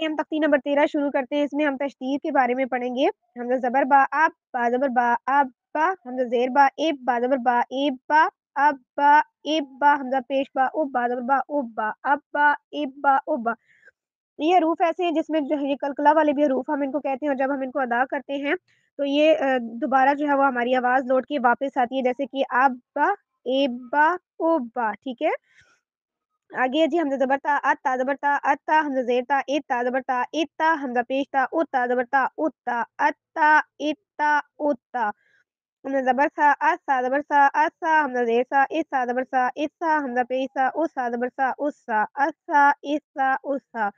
یہ ہم تختی نمبر 13 شروع کرتے ہیں. اس میں ہم تشدید کے بارے میں پڑھیں گے. حمزہ زبر با اب، با زبر با اب با، حمزہ زیر با اب، با زبر با اب با، اب با اب با، حمزہ پیش با اب، با زبر با اب با، اب با اب با اب با. یہ حروف ایسے ہیں جس میں جو یہ قلقلہ والے بھی حروف ہم ان کو کہتے ہیں، اور جب ہم ان کو ادا کرتے ہیں تو یہ دوبارہ جو ہے وہ ہماری آواز لوٹ کے واپس آتی ہے، جیسے کہ اب با اب با اب با. ٹھیک ہے. آگے جی حمزہ زبر تا ات، تا زبر تا ات تا، حمزہ زیر تا ات، تا زبر تا ات تا، حمزہ پیش تا ات، تا زبر تا ات تا، ات تا ات تا ات تا. حمزہ زبر سا اس، سا زبر سا اس سا، حمزہ زیر سا اس، سا زبر سا اس سا، حمزہ پیش سا اس، سا زبر سا اس سا، اس سا اس سا اس سا.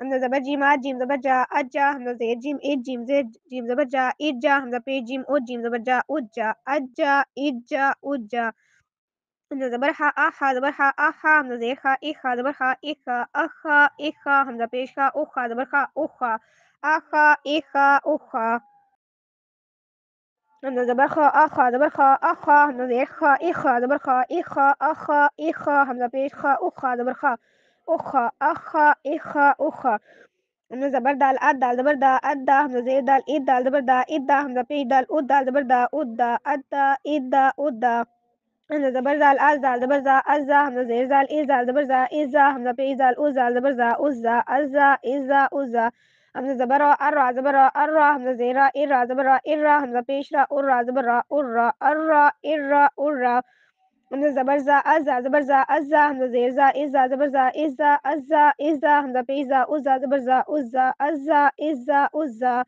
حمزہ زبر جیم آ، جیم زبر جا اج جا، حمزہ زیر جیم اج، جیم زیر جیم زبر جا اج جا، حمزہ پیش جیم اج، جیم زبر جا اج جا اج جا اج جا اج جا. حمزہ زبر ہا آ، ہا زبر ہا آ ہا، حمزہ زیر خا اخ، خا زبر خا اخا اخا اخا، حمزہ پیش خا اخ، خا زبر خا اخا اخا اخا اخا. حمزہ زبر خا آ، خا زبر خا اخا، حمزہ زیر خا اخ، خا زبر خا اخا اخا اخا، حمزہ پیش خا اخ، خا زبر خا اخا اخا اخا اخا. حمزہ زبر دال اد، دال زبر دا اد دا، حمزہ زیر دال اد، دال زبر دا اد دا، حمزہ پیش دال اد، دال زبر دا اد دا اد دا اد دا اد دا. حمزہ زبر زال از، زال زبر زا از زا، حمزہ زیر زال از، زال زبر زا از زا، حمزہ پیش زال از، زال زبر زا از زا از زا از زا از زا. حمزہ زبر را ار، را زبر را ار را، حمزہ زیر را ار، را زبر را ار را، حمزہ پیش را ار، را زبر را ار را ار را ار را ار را. حمزہ زبر زا از، زا زبر زا از زا، حمزہ زیر زا از، زا زبر زا از زا از زا از زا، حمزہ پیش زا از، زا زبر زا از زا از زا از زا از زا.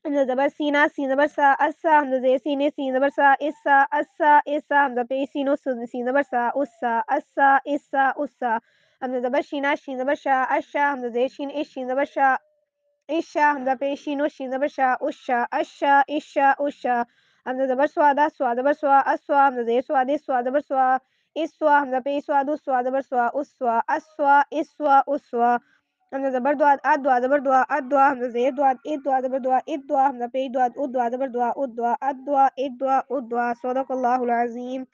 حمزہ زبر سینا، سین زبر سا اسا، حمزہ زیر سینے، سین زبر سا اسا اسا اسا، حمزہ پیش سینو، سین زبر سا اسا اسا اسا اسا. حمزہ زبر شینا، شین زبر شا اشا، حمزہ زیر شین اش، شین زبر شا اشا، حمزہ پیش شینو، شین زبر شا اشا اشا اشا اشا. حمزہ زبر سوادا، سوا زبر سوا اسوا، حمزہ زیر سواد سوا زبر سوا اسوا، حمزہ پیش سواد سوا زبر سوا اسوا اسوا اسوا اسوا. حمزہ زبر دواد اد، دعا زبر دعا اد دعا، حمزہ زیر دواد اد، دعا زبر دعا اد دعا، حمزہ پیش دواد اد، دعا زبر دعا اد دعا اد دعا اد دعا اد دعا. صدق اللہ العظیم.